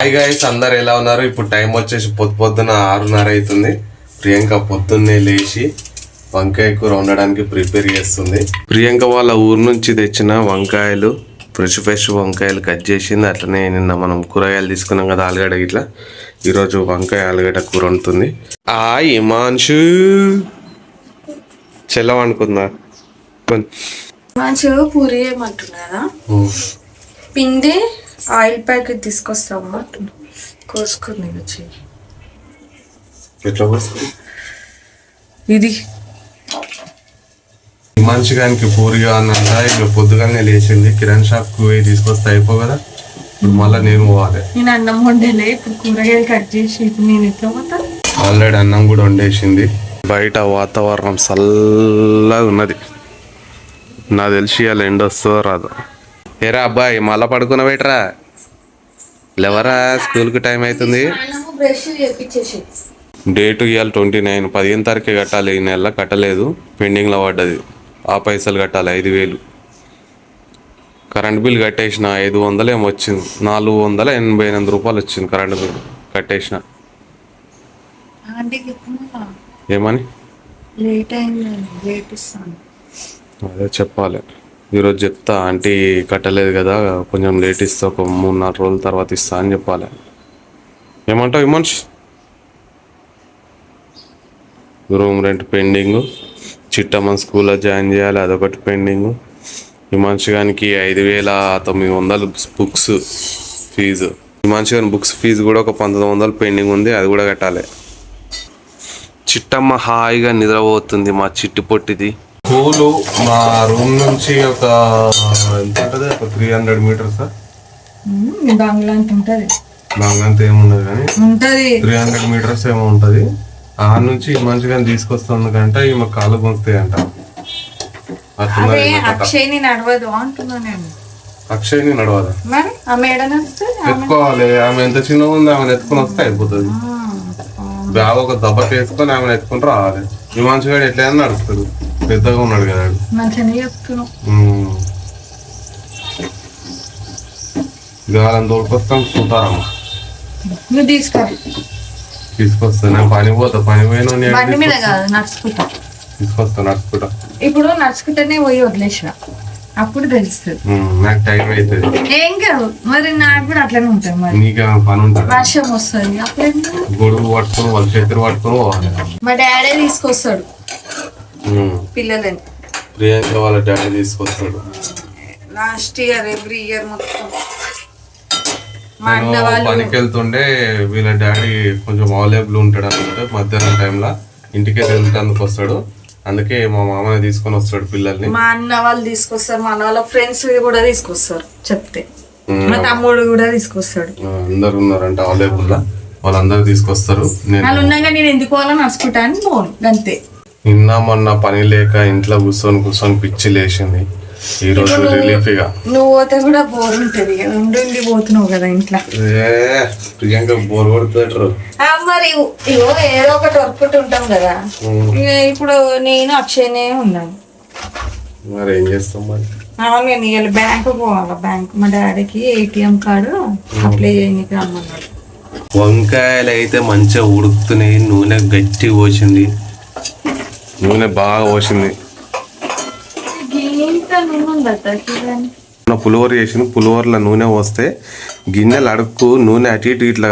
Hi guys, అందరు ఎలా ఉన్నారు? ఇప్పుడు టైం వచ్చేసి పొద్దున 6:30 అవుతుంది. ప్రియాంక పొద్దున్నే లేచి వంకాయ కూర వండడానికి ప్రిపేర్ చేస్తుంది. ప్రియాంక వాళ్ళ ఊరు నుంచి తెచ్చిన వంకాయలు, ఫ్రెష్ వంకాయలు కట్ చేసింది. అట్లనే నిన్న మనం కూరగాయలు తీసుకున్నాం కదా, ఆలుగడ్డ ఇట్లా. ఈరోజు వంకాయ ఆలుగడ్డ కూర వండుతుంది. ఇమాన్షు చెల్లవ అనుకుందా? పూరి ఏమంటున్నారా? పిండి ఆయిల్ ప్యాకెట్ తీసుకొస్తాము కోసుకుంది వచ్చి ఇది మంచిగానికి పూరి కావాలంట. ఇక పొద్దుగానే లేచింది, కిరాణ్ షాప్ కు పోయి తీసుకొస్తే అయిపో కదా. ఇప్పుడు మళ్ళీ నేను పోవాలి. నేను అన్నం వండేలే, ఇప్పుడు కూరగాయలు కట్ చేసి నేను ఎట్లా పోతా. ఆల్రెడీ అన్నం కూడా వండేసింది. బయట వాతావరణం చల్లగా ఉన్నది. నాకు తెలిసి అలా ఎండ వస్తుందో రాదు. ఏరా అబ్బాయి, మళ్ళా పడుకున్నవేట్రా? లేవరా, స్కూల్కి టైం అవుతుంది. డేటు ఇవాళ 29, 15 తారీఖు కట్టాలి. ఈ నెల కట్టలేదు, పెండింగ్లో పడ్డది. ఆ పైసలు కట్టాలి 5,000. కరెంట్ బిల్ కట్టేసిన 500 ఏమో వచ్చింది. 488 రూపాయలు వచ్చింది కరెంట్ బిల్ కట్టేసిన. ఏమని అదే చెప్పాలి. ఈరోజు చెప్తా, ఆంటీ కట్టలేదు కదా, కొంచెం లేట్ ఇస్తా, ఒక 3-4 రోజుల తర్వాత ఇస్తా అని చెప్పాలి. ఏమంటావు ఇమోన్స్? రూమ్ రెంట్ పెండింగ్, చిట్టమ్మ స్కూల్లో జాయిన్ చేయాలి, అదొకటి పెండింగ్. హిమాంశు గానికి 5,900 బుక్స్ ఫీజు. హిమాంశు గాని బుక్స్ ఫీజు కూడా ఒక 1,900 పెండింగ్ ఉంది, అది కూడా కట్టాలి. చిట్టమ్మ హాయిగా నిద్రపోతుంది, మా చిట్టి పొట్టిది. స్కూలు మా రూమ్ నుంచి ఒక ఎంత ఉంటుంది, ఒక 300 మీటర్స్. బంగ్లా ఉంటుంది, బంగ్లా అంతా ఏముండదు కానీ 300 మీటర్స్ ఏమో ఉంటుంది. ఆ నుంచి మంచిగా తీసుకొస్తుంది కంటే ఈమె కాళ్ళు గుంస్తాయి అంట. అక్షయ్ని నడవదు అంటున్నా నేను. అక్షయ్ని నడవదా? ఎత్తుకోవాలి. ఆమె ఎంత చిన్నగా ఉంది, ఆమెను ఎత్తుకొని వస్తే అయిపోతుంది. బ్యాగ్ ఒక దెబ్బకి వేసుకొని ఆమెను ఎత్తుకొని రావాలి. ఈ మంచిగా ఎట్లయినా నడుస్తాడు, పెద్దగా ఉన్నాడు కదా. గాలం తోడుకొస్తాం చూతారమ్మా. తీసుకొస్తా, నేను పని పోతా. పని పోయినా తీసుకొస్తా నడుచుకుంటా. ఇప్పుడు నడుచుకుంటేనే పోయి వదిలేసిన, అప్పుడు తెలుస్తుంది. నాకు టైం అవుతుంది. ఏం కాదు మరి, నాకు కూడా అట్లనే ఉంటుంది. మరి నీకు పని ఉంటుంది, వర్షం వస్తుంది, అప్పుడు గొడుగు పట్టుకొని వాళ్ళ చేతులు పట్టుకొని పోవాలి. మా డాడీ తీసుకొస్తాడు పిల్లలని. ప్రియాంక వాళ్ళ డాడీ తీసుకొస్తాడు. లాస్ట్ ఇయర్ ఎవ్రీ ఇయర్ మొత్తం పనికి వెళ్తుండే వీళ్ళ డాడీ కొంచెం అవైలబుల్ ఉంటాడు అనమాట. మధ్యాహ్నం టైంలో ఇంటికి వెళ్తానికి వస్తాడు, అందుకే మా మామని తీసుకొని వస్తాడు పిల్లల్ని. మా అన్న వాళ్ళు తీసుకొస్తారు, మా అన్న వాళ్ళ ఫ్రెండ్స్ కూడా తీసుకొస్తారు చెప్తే. మా తమ్ముడు కూడా తీసుకొస్తాడు. అందరు ఉన్నారంట అవైలబుల్ లా, వాళ్ళందరూ తీసుకొస్తారు. నేను ఎందుకు వాళ్ళని నడుచుకుంటా అని పోను అంతే. నిన్న మొన్న పని లేక ఇంట్లో కూర్చొని పిచ్చి లేచింది. ఈ రోజు రిలీఫ్ గా. నువ్వు పోతే కూడా బోర్ ఉంటది, ఉండి పోతున్నావు కదా ఇంట్లో. ప్రియాంక బోర్ కొడుతాడు మరి. ఇగో ఏదో ఒకటి వర్క్ ఉంటాం కదా. ఇప్పుడు నేను అక్షయనే ఉన్నాను. మరి ఏం చేస్తాం మరి? నేను ఇవాళ బ్యాంకు పోవాలి. బ్యాంక్ మా డాడీకి ATM కార్డు అప్లై చేయడానికి రమ్మన్నాడు. వంకాయలు అయితే మంచిగా ఉడుకుతున్నాయి. నూనె గట్టి పోసింది, నూనె బాగా పోసింది. పులిహోర చేసింది. పులిహోరలో నూనె పోస్తే గిన్నెలు అడుక్కు నూనె అటు ఇటు ఇట్లా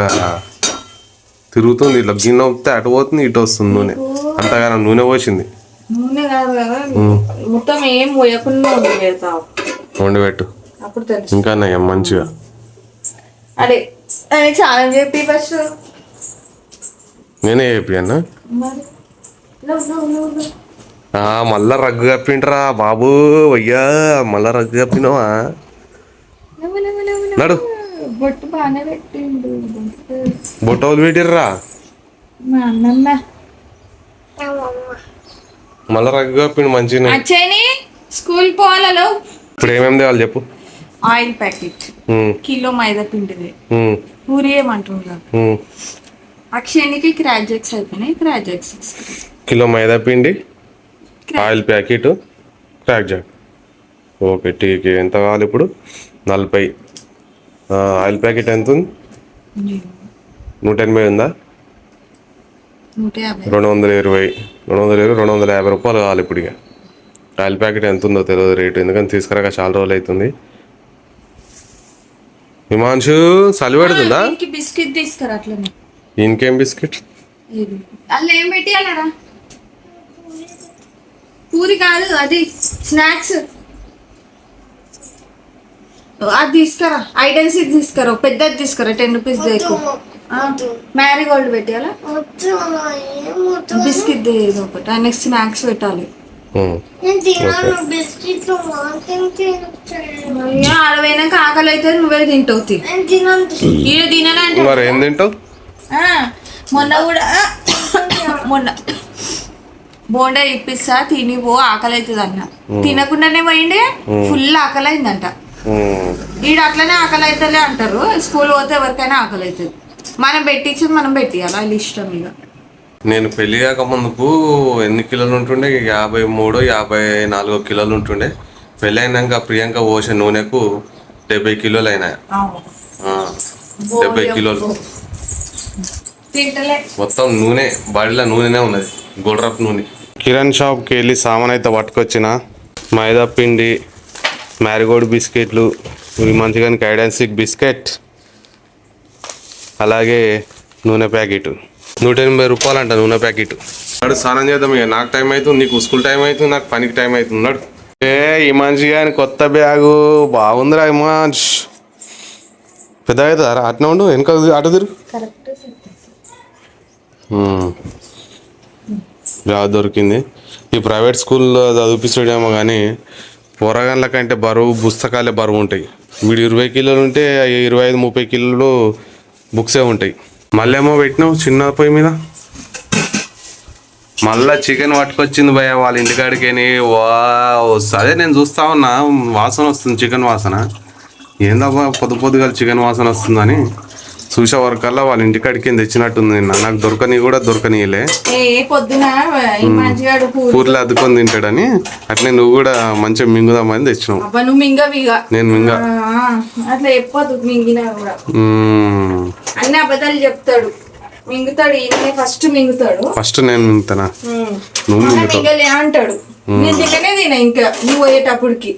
తిరుగుతుంది. ఇట్లా గిన్నె వస్తే అటు పోతుంది, ఇటు వస్తుంది నూనె. అంతగానో నూనె పోసింది. నూనె కాదు కదా, మొత్తం ఏం పోయకుండా వండి పెట్టు, ఇంకా నయ్యం మంచిగా. అదే చాలా చెప్పి ఫస్ట్ నేనే చెప్పి అన్నా. మళ్ళా రగ్గు కప్పిండ్రా బాబు. అయ్యా మళ్ళా రగ్గు కప్పినవా? నడు, బొట్టు బాగానే పెట్టిండు. బొట్టలు పెట్టిర్రా, మళ్ళా రగ్గు కప్పిండు మంచిగా. స్కూల్ పోవాలలో ఇప్పుడు ఏమేమి తేవాలి చెప్పు. ఆయిల్ ప్యాకెట్, కిలో మైదా పిండిది, పూరి ఏమంటున్నారు. అక్షయనికి క్రాజెక్స్ అయిపోయినాయి, క్రాజెక్స్ కిలో మైదా పిండి, oil packet, crack Jack. Okay టీకి ఎంత కావాలి ఇప్పుడు? 40. ఆయిల్ ప్యాకెట్ ఎంత ఉంది? 180 ఉందా? 150. 220 250 రూపాయలు కావాలి ఇప్పుడు. ఇక ఆయిల్ ప్యాకెట్ ఎంత ఉందో తెలియదు రేటు, ఎందుకంటే తీసుకురాక చాలా రోజులు అవుతుంది. హిమాంశు చలి పెడుతుందా? బిస్కెట్ తీసుకురా అట్లనే. ఇంకేం బిస్కెట్? అల్ల ఏం పెట్టాలరా? పూరి కాదు, అది స్నాక్స్. అది తీసుకురా, ఐడెన్సిక్ తీసుకురా, పెద్దది తీసుకురా, 10 రూపీస్ దేకు. మ్యారీగోల్డ్ పెట్టాలా? బిస్కెట్ ఏదో ఒకటి, ఆయనకి స్నాక్స్ పెట్టాలి. ఆడపోయినాక ఆకలి అయితే నువ్వే తింటావు. ఈడ తిననంటే మరి ఏం తింటావు? మొన్న కూడా మొన్న బోండా ఇప్పిస్తా తిని పో, ఆకలి అవుతుంది అన్న. తినకుండానే పోయిండే, ఫుల్ ఆకలి అయిందంట. ఈడ అట్లనే ఆకలి అవుతలే అంటారు. స్కూల్ పోతే ఎవరికైనా ఆకలి అవుతుంది. మనం పెట్టించి మనం పెట్టియాలి, వాళ్ళు ఇష్టం. ఇక నేను పెళ్లి కాక ముందుకు ఎన్ని కిలోలు ఉంటుండే? 53 54 కిలోలు ఉంటుండే. పెళ్ళి అయినాక ప్రియాంక పోసే నూనెకు 70 కిలోలు అయినాయి. 70 కిలోలు మొత్తం నూనె, బాడీలో నూనెనే ఉన్నది, గోల్డ్రప్ నూనె. కిరణ్ షాప్కి వెళ్ళి సామాన్ అయితే పట్టుకొచ్చిన. మైదా పిండి, మ్యారీగోల్డ్ బిస్కెట్లు, ఇవి మంచిగా ఐడెన్సిక్ బిస్కెట్, అలాగే నూనె ప్యాకెట్. 180 రూపాయలు అంట నూనె ప్యాకెట్. వాడు స్నానం చేద్దాం. ఇక నాకు టైం అవుతుంది, నీకు స్కూల్ టైం అవుతుంది, నాకు పనికి టైం అవుతుంది. నాడు ఈ మనిషి కానీ కొత్త బ్యాగు బాగుందిరా. ఇమాంష్ పెద్ద అవుతుందా? అట్నే ఉండు, వెనక అటు తిరుగు. బ్యాగ్ దొరికింది. ఈ ప్రైవేట్ స్కూల్లో చదివిపిస్తాడేమో కానీ పోరగాళ్ళ కంటే బరువు పుస్తకాలే బరువు ఉంటాయి. వీడు 20 కిలోలు ఉంటే 25-30 కిలోలు బుక్సే ఉంటాయి. మళ్ళీ ఏమో పెట్టినావు చిన్న పొయ్యి మీద. మళ్ళా చికెన్ పట్టుకొచ్చింది భయ వాళ్ళ ఇంటికాడికి. వా అదే నేను చూస్తా ఉన్నా, వాసన వస్తుంది, చికెన్ వాసన. ఏందబ్బా పొద్దుగా చికెన్ వాసన వస్తుందని చూసే వరకల్లా వాళ్ళ ఇంటికాడికి తెచ్చినట్టుంది. నిన్న నాకు దొరకనీయలే. పూర్లు అద్దుకొని తింటాడని అట్లే నువ్వు కూడా మంచిగా మింగుదామని తెచ్చినావు. నేను మింగా అట్లా చెప్పదు, మింగినా కూడా అన్ని అబద్ధాలు చెప్తాడు, మింగుతాడు. ఫస్ట్ మింగుతాడు, ఫస్ట్ నేను మింగుతానా? నువ్వు మింగలే అంటాడు. నేను తిననే తినా, ఇంకా నువ్వు పోయేటప్పటికి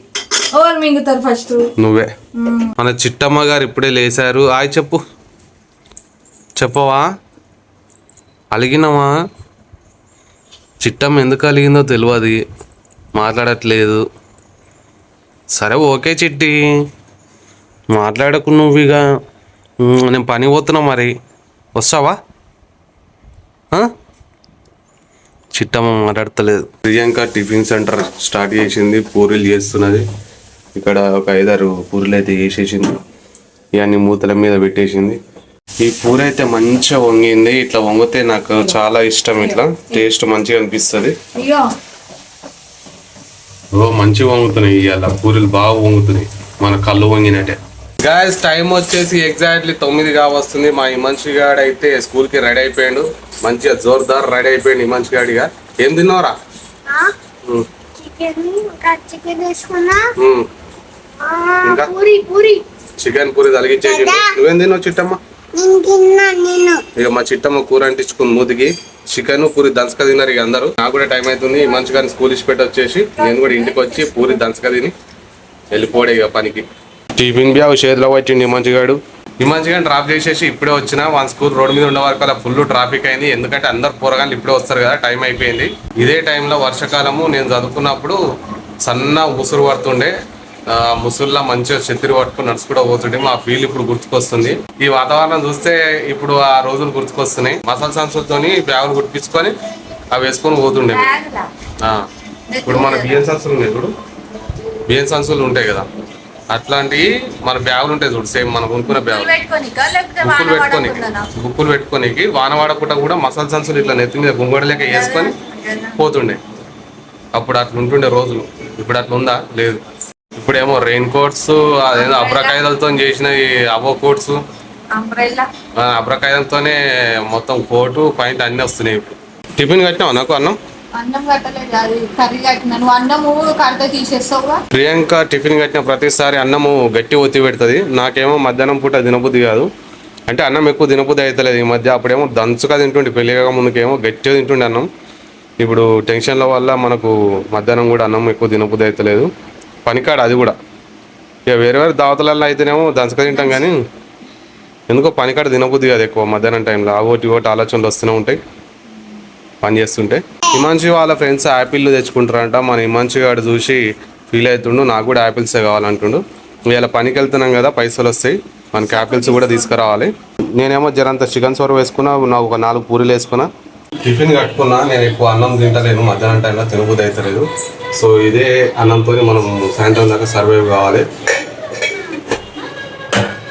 ఎవరు మింగుతారు? ఫస్ట్ నువ్వే. మన చిట్టమ్మ గారు ఇప్పుడే లేసారు. ఆయ్ చెప్పవా? అలిగినావా? చిట్టమ్మ ఎందుకు అలిగిందో తెలియదు, మాట్లాడట్లేదు. సరే ఓకే చిట్టి, మాట్లాడకు నువ్వు. ఇక నేను పని పోతున్నా, మరి వస్తావా? చిట్టమ్మ మాట్లాడతలేదు. ప్రియాంక టిఫిన్ సెంటర్ స్టార్ట్ చేసింది, పూరీలు చేస్తున్నది. ఇక్కడ ఒక 5-6 పూరీలు అయితే చేసేసింది. ఇవన్నీ మూతల మీద పెట్టేసింది. ఈ పూరి అయితే మంచిగా వంగింది. ఇట్లా వంగితే నాకు చాలా ఇష్టం, ఇట్లా టేస్ట్ మంచిగా అనిపిస్తుంది. మంచిగా వంగుతున్నాయి ఇవాళ పూరీలు, బాగా వంగుతున్నాయి, మన కళ్ళు వంగినట్టే. గాయస్ టైం వచ్చేసి ఎగ్జాక్ట్లీ 9 కావస్తుంది. మా హిమాంశి గాడు అయితే స్కూల్కి రెడీ అయిపోయాడు, మంచిగా జోర్దార్ రెడీ అయిపోయాడు హిమాంశి గాడిగా. ఏం తిన్నావురా? చికెన్ పూరి తలిగించేసి. నువ్వేం తిన్నావు చిట్టమ్మ? ఇక మా చిట్టమ్మ కూర అంటించుకుని మూతికి చికెన్ పూరి దంచక తిన్నారు ఇక అందరూ. నాకు కూడా టైం అవుతుంది, మంచి కానీ స్కూల్ ఇచ్చి పెట్టి వచ్చేసి నేను కూడా ఇంటికి వచ్చి పూరి దంచక తిని వెళ్ళిపోడే ఇక పనికి. టిఫిన్ బ్యాగ్ చేతిలో పట్టిండి హిమాంశిగాడు. హిమాంశిగాని డ్రాప్ చేసేసి ఇప్పుడే వచ్చిన. వాళ్ళ స్కూల్ రోడ్ మీద ఉండే వరకు అలా ఫుల్ ట్రాఫిక్ అయింది, ఎందుకంటే అందరు పోరగాళ్ళు ఇప్పుడే వస్తారు కదా, టైం అయిపోయింది. ఇదే టైంలో వర్షాకాలము నేను చదువుకున్నప్పుడు సన్న ముసురు పడుతుండే, ముసురులా మంచిగా చెత్తిరి పట్టుకుని నడుచుకుంటూ పోతుండే. మా ఫీల్ ఇప్పుడు గుర్తుకొస్తుంది. ఈ వాతావరణం చూస్తే ఇప్పుడు ఆ రోజులు గుర్తుకొస్తున్నాయి. మసాలా సంచులతోని బ్యాగులు గుర్తించుకొని అవి వేసుకొని పోతుండే. ఇప్పుడు మన బియ్యం సంచులు ఉన్నాయి చూడు, బియ్యం సంచులు ఉంటాయి కదా, అట్లాంటివి మన బ్యాగులు ఉంటాయి చూడు, సేమ్ మనం కొనుక్కున్న బ్యాగులు. బుక్కులు పెట్టుకోనికి వాన వాడకుండా కూడా మసాలా సంచులు ఇట్లా నెత్తి మీద గుంగడలేక వేసుకొని పోతుండే. అప్పుడు అట్లా ఉంటుండే రోజులు. ఇప్పుడు అట్లా ఉందా? లేదు. ఇప్పుడేమో రెయిన్ కోట్స్, అదేదో అబ్రకాయలతో చేసిన అవో కోట్స్, అబ్రకాయలతోనే మొత్తం కోటు పాయింట్ అన్ని వస్తున్నాయి. ఇప్పుడు టిఫిన్ కట్టినావు నాకు? అన్నం ప్రియాంక టిఫిన్ కట్టిన ప్రతిసారి అన్నము గట్టి ఒత్తి పెడుతుంది. నాకేమో మధ్యాహ్నం పూట తినబుద్ధి కాదు, అంటే అన్నం ఎక్కువ తినబుద్ధి అవుతలేదు ఈ మధ్య. అప్పుడేమో దంచుగా తింటుండే, పెళ్ళిగా ముందుకేమో గట్టిగా తింటుండే అన్నం. ఇప్పుడు టెన్షన్ల వల్ల మనకు మధ్యాహ్నం కూడా అన్నం ఎక్కువ తినబుద్ధి అవుతలేదు. పనికాడ అది కూడా ఇక వేరే వేరే దావతలలో అయితేనేమో దంచక తింటాం, కానీ ఎందుకో పనికాడ తినబుద్ధి కాదు ఎక్కువ మధ్యాహ్నం టైంలో. ఆ ఒకటి ఆలోచనలు వస్తూనే ఉంటాయి పని చేస్తుంటే. హిమాంశు వాళ్ళ ఫ్రెండ్స్ యాపిల్ తెచ్చుకుంటారంట. మన హిమాంశు గారు చూసి ఫీల్ అవుతుండు, నాకు కూడా యాపిల్సే కావాలంటుండు. ఇలా పనికి వెళ్తున్నాం కదా, పైసలు వస్తాయి, మనకి యాపిల్స్ కూడా తీసుకురావాలి. నేనేమో జరంత చికెన్ సోర్ వేసుకున్నా, నాకు ఒక 4 పూరీలు వేసుకున్నా, టిఫిన్ కట్టుకున్నా. నేను ఎక్కువ అన్నం తింటలేను, మధ్యాహ్నం టైంలో తినబుద్ధి అవుతలేదు. సో ఇదే అన్నంతో మనం సాయంత్రం దాకా సర్వైవ్ కావాలి.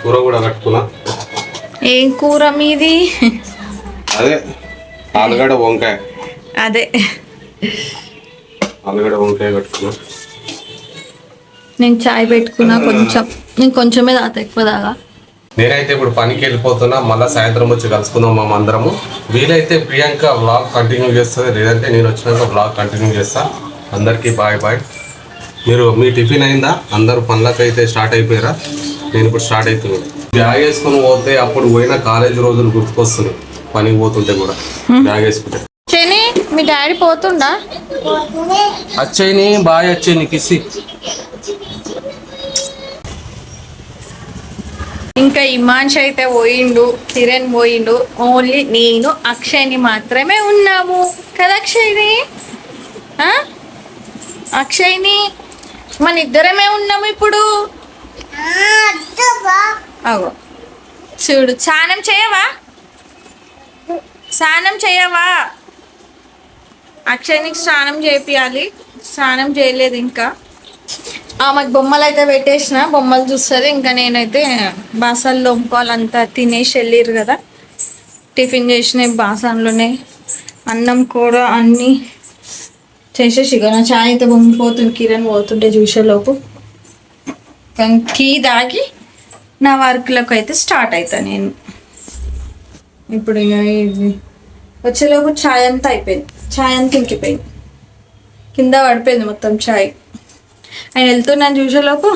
కూర కూడా కట్టుకున్నా. ఏం కూర మీది? అదే ఆలుగడ్డ వంకాయ. అదే ఆలుగడ్డ వంకాయ కట్టుకున్నా. నేను చాయ్ పెట్టుకున్నా, నేను కొంచెమే తాత, ఎక్కువ తాగా. నేనైతే ఇప్పుడు పనికి వెళ్ళిపోతున్నా, మళ్ళీ సాయంత్రం వచ్చి కలుసుకుందాం మేము అందరము. వీలైతే ప్రియాంక వ్లాగ్ కంటిన్యూ చేస్తుంది, లేదంటే నేను వచ్చినాక వ్లాగ్ కంటిన్యూ చేస్తా. అందరికీ బాయ్ బాయ్. మీ టిఫిన్ అయిందా? అందరూ పనులకు అయితే స్టార్ట్ అయిపోయారా? నేను ఇప్పుడు స్టార్ట్ అవుతున్నాను. బ్యాగ్ వేసుకొని పోతే అప్పుడు పోయిన కాలేజ్ రోజులు గుర్తుకొస్తుంది, పనికి పోతుంటే కూడా బ్యాగ్ వేసుకుంటే. చెని మీ డాడీ పోతుండా? వచ్చేని బాయ్, వచ్చేని కిసి. ఇంకా ఇమాన్ష్ అయితే పోయిండు, కిరణ్ పోయిండు, ఓన్లీ నేను అక్షయ్ని మాత్రమే ఉన్నాము కదా. అక్షయ్ని మన ఇద్దరమే ఉన్నాము ఇప్పుడు. అగో చూడు, స్నానం చేయవా? అక్షయ్నికి స్నానం చేపియాలి, స్నానం చేయలేదు ఇంకా. ఆమెకు బొమ్మలు అయితే పెట్టేసిన, బొమ్మలు చూస్తుంది. ఇంకా నేనైతే బాసాలు లోంపుకోవాలంతా, తినేసి వెళ్ళిర్రు కదా. టిఫిన్ చేసినాయి బాసాన్లోనే, అన్నం కూడా అన్నీ చేసేసి ఇక నా చాయ్ అయితే బొమ్మిపోతుంది. కిరణ్ పోతుంటే చూసేలోపు టీ తాగి నా వర్క్లకు అయితే స్టార్ట్ అవుతాను నేను. ఇప్పుడు ఇక ఇది వచ్చేలోపు చాయ్ అంతా అయిపోయింది, చాయ్ అంతా ఇంకిపోయింది, కింద పడిపోయింది మొత్తం చాయ్. ఆయన వెళ్తున్నాను చూసేలోపు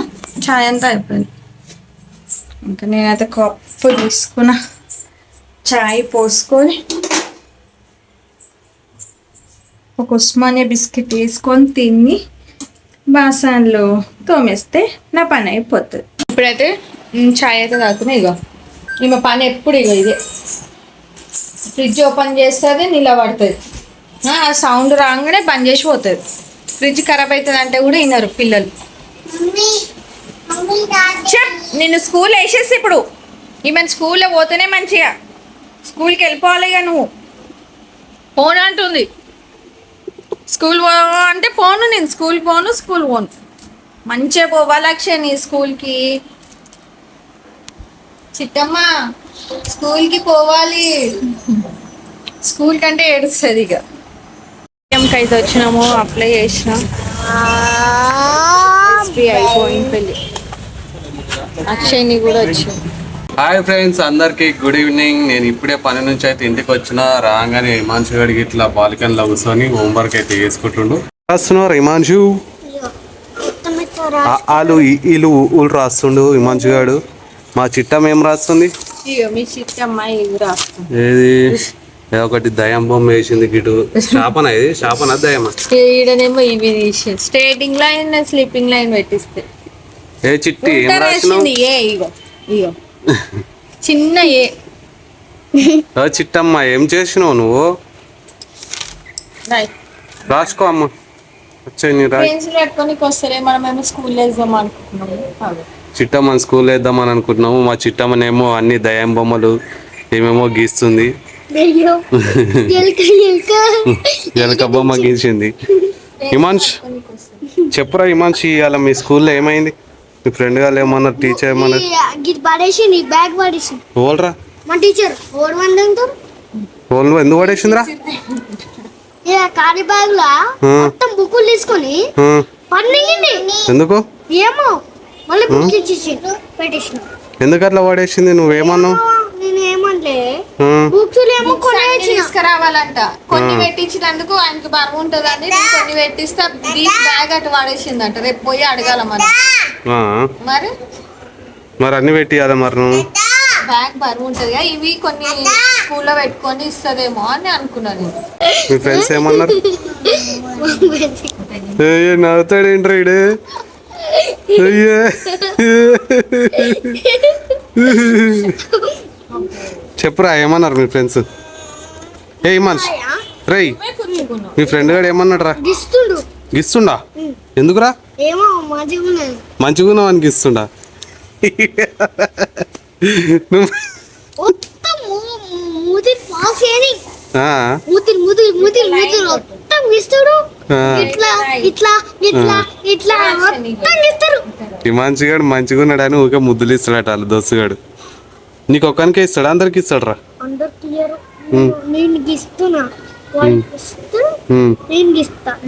చాయ్ అంతా అయిపోయింది. ఇంకా నేనైతే కప్పు తీసుకున్నా, చాయ్ పోసుకొని ఒక ఉస్మానియా బిస్కెట్ వేసుకొని తిని బాసాన్లో తోమేస్తే నా పని అయిపోతుంది. ఇప్పుడైతే చాయ్ అయితే తాగుతున్నా. ఇగో ఈమె పని ఎప్పుడు ఇగో ఇదే, ఫ్రిడ్జ్ ఓపెన్ చేస్తుంది, నిలబడుతుంది, ఆ సౌండ్ రాగానే బంద్ చేసి పోతుంది. ఫ్రిడ్జ్ ఖరాబ్ అవుతుంది అంటే కూడా వినరు పిల్లలు. చెప్, నిన్ను స్కూల్ వేసేసి ఇప్పుడు ఈమె స్కూల్లో పోతేనే మంచిగా, స్కూల్కి వెళ్ళిపోవాలి. ఇక నువ్వు ఫోన్ అంటుంది, స్కూల్ పో అంటే పోను, నేను స్కూల్ పోను. మంచిగా పోవాలి అక్షయ్ నీ స్కూల్కి. చిట్టమ్మ స్కూల్కి పోవాలి, స్కూల్ కంటే ఏడుస్తుంది. ఇక ఎంకి అయితే వచ్చినాము, అప్లై చేసినా, అయిపోయింది పెళ్ళి. అక్షయ్ని కూడా వచ్చింది. హాయ్ ఫ్రెండ్స్, అందరికి గుడ్ ఈవినింగ్. నేను ఇప్పుడే పని నుంచి అయితే ఇంటికి వచ్చిన. రాగానే హిమాంశు గడికి ఇట్లా బాల్కనీలో కూర్చొని హోంవర్క్ అయితే చేసుకుంటుండు. రాస్తున్నారు హిమాంశు, ఆలు ఇలు ఊళ్ళు రాస్తుండు హిమాంశు గాడు. మా చిట్టమ్మ ఏం రాస్తుంది? ఏది ఒకటి దయం బొమ్మ వేసింది గిటు. శాపన, ఇది శాపన దయమా? ఈడనేమో ఇవి తీసి స్ట్రేటింగ్ లైన్, స్లీపింగ్ లైన్ పెట్టిస్తే. ఏ చిట్టి ఏం రాసినావు? ఇగో చిన్న ఏ. చిట్టమ్మ ఏం చేసినావు నువ్వు? రాసుకో అమ్మ. పెన్సిల్ పెట్టుకోనికి వస్తలే, మనమేమో స్కూల్ వేద్దాం అనుకుంటున్నాము. చిట్టమ్మని స్కూల్ వేద్దామని అనుకుంటున్నాము. మా చిట్టమ్మనేమో అన్ని దయం బొమ్మలు ఏమేమో గీస్తుంది. ఎలక బొమ్మ గీసింది. హిమాంష్ చెప్పురా హిమాంష్, ఇవాళ మీ స్కూల్లో ఏమైంది? మీ ఫ్రెండ్ వాళ్ళు ఏమన్నారు? టీచర్ ఏమన్నారు? ఓల్రా ఓళ్ళు ఎందుకు పడేసిందిరా? బుక్కులు తీసుకొని ఎందుకు? ఏమో మళ్ళీ బుక్ ఇచ్చేసి పెట్టేసిన. ఎందుకు అట్లా పడేసింది? నువ్వేమన్నావు? తీసుకురావాలంట, కొన్ని పెట్టించినందుకు ఆయనకి బరువు ఉంటుందని కొన్ని పెట్టిస్తే బ్యాగ్ అటు పడేసిందంట. రేపు పోయి అడగాల మరి మరి అన్ని పెట్టి కదా మరి నువ్వు బ్యాగ్ బరువు ఉంటది ఇవి కొన్ని స్కూల్లో పెట్టుకొని ఇస్తదేమో అని అనుకున్నాను. మీ ఫ్రెండ్స్ ఏమన్నారు? నవ్వుతాడు ఏంట్రా ఇడే. అయ్యే చెప్పురా ఏమన్నారు మీ ఫ్రెండ్స్? ఏ మనిషి రై మీ ఫ్రెండ్ గారు ఏమన్నాడు రా? గిస్తుండా? ఎందుకురా? మంచిగా అని గిస్తుండా? మంచిగాడు మంచిగా ఉన్నాడు అని ఊరికే ముద్దులు ఇస్తాడట వాళ్ళు దోస్తుగాడు. నీకు ఒక్కనికే ఇస్తాడా అందరికి ఇస్తాడు రా?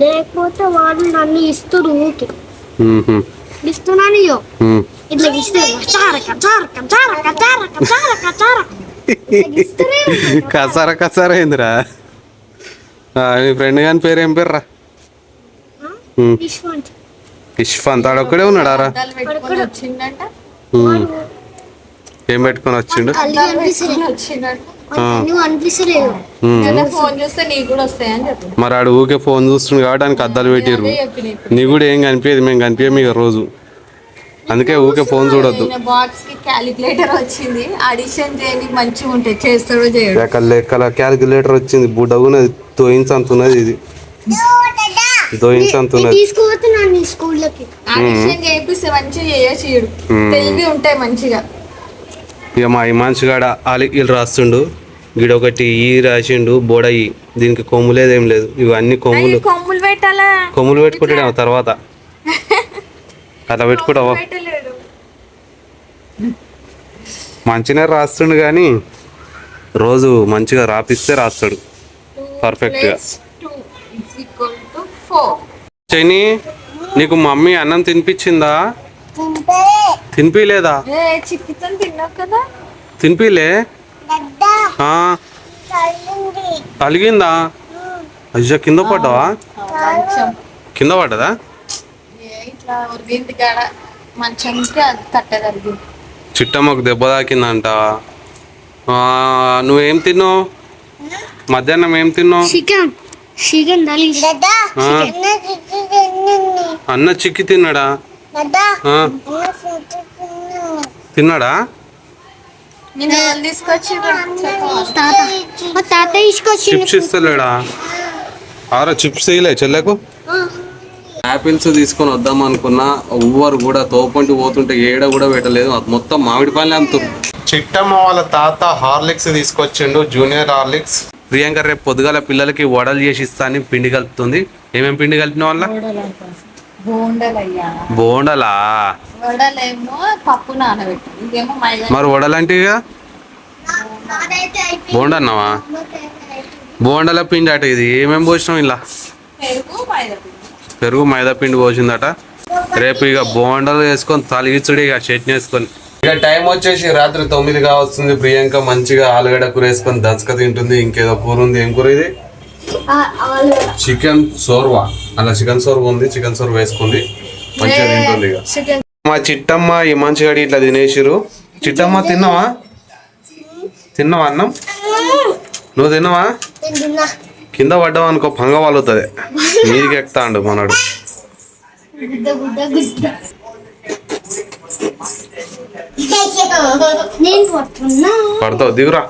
లేకపోతే వాళ్ళు నన్ను ఇస్తారు ఊకే ఇస్తున్నాను ఇట్లా కసారా కసారా ఏందిరా? మీ ఫ్రెండ్ గాని పేరు ఏం పేరు రా? ఇష్ఫాంత్ ఆడొక్కడే ఉన్నాడారా? ఏం పెట్టుకొని వచ్చిండు? మరి ఆడు ఊకే ఫోన్ చూస్తుండు కాబట్టి ఆయనకి అద్దాలు పెట్టిర్రు. నీ కూడా ఏం కనిపించదు, మేము కనిపించాము ఇక రోజు. అందుకే ఊకే ఫోన్ చూడొద్దు. బాక్స్ కి క్యాలిక్యులేటర్ వచ్చింది, అడిషన్ చేయని మంచిగా ఉంటాయి, చేస్తాడో చేయడు. లెక్కల క్యాలిక్యులేటర్ వచ్చింది, బుడ్డగున్నది, తోయించంత ఉన్నది. ఇది తోయించంత ఉన్నది. అడిషన్ చేపిస్తే మంచిగా చేయొచ్చు, తెలివి ఉంటాయి మంచిగా. ఇక మా మంచిగాడ వీళ్ళు రాస్తుండు. గిడొకటి ఈ రాసిండు బోడయి. దీనికి కొమ్ము లేదేం లేదు, ఇవన్నీ కొమ్ములు పెట్టాలా? కొమ్ములు పెట్టుకుంటాడు తర్వాత అట్లా పెట్టుకుంటావా? మంచిగా రాస్తుండు కానీ రోజు మంచిగా రాపిస్తే రాస్తాడు పర్ఫెక్ట్గా. చైని నీకు మమ్మీ అన్నం తినిపించిందా? తినిపిలేదా? తినిపిలే? అలిగిందా? అయ్యా కింద పడ్డావా? కింద పడ్డదా? చిట్టమ్మకు దెబ్బ తాకిందంట. నువ్వేం తిన్నావు? మధ్యాహ్నం ఏం తిన్నావు? అన్న చిక్కి తిన్నాడా? తిన్నాడా? చిప్స్ ఇస్తలేడా? ఆరా చిప్స్ వేయలే చెల్లెకు? యాపిల్స్ తీసుకొని వద్దాం అనుకున్నా, ఎవ్వరు కూడా తోపంటి పోతుంటే ఏడ కూడా పెట్టలేదు, మొత్తం మామిడి పనులు అమ్ముతారు. చిట్టమ్మ వాళ్ళ తాత హార్లిక్స్ తీసుకొచ్చిండు, జూనియర్ హార్లిక్స్. ప్రియాంక రేపు పొద్దుగాల పిల్లలకి వడలు చేసి ఇస్తా అని పిండి కలుపుతుంది. ఏమేమి పిండి కలిపిన వాళ్ళ? బోండలా? మరి వడలంటే బోండా అన్నావా? బోండల పిండి అట ఇది. ఏమేమి పోసినావు ఇలా? పెరుగు మైదా పిండి పోసిందట. రేపు ఇక బోండలు వేసుకొని తలిగిచ్చుడు, ఇక చట్నీ వేసుకొని. ఇక టైం వచ్చేసి రాత్రి 9గా వస్తుంది. ప్రియాంక మంచిగా ఆలుగడ్డ కూర వేసుకొని దంచక తింటుంది. ఇంకేదో కూర ఉంది. ఏం కూర ఇది? చికెన్ సోర్వా. అలా చికెన్ సోర్వా ఉంది, చికెన్ సోర్వా వేసుకుంది, మంచిగా తింటుంది. ఇక మా చిట్టమ్మ ఈ మంచిగా ఇట్లా తినేసిరు. చిట్టమ్మ తిన్నావా? తిన్నావా అన్నం? నువ్వు తిన్నావా? కింద పడ్డావు అనుకో పంగ వాలుతుంది, మీదికి ఎక్కుతాండు మనడు. పడతావు దిగురా.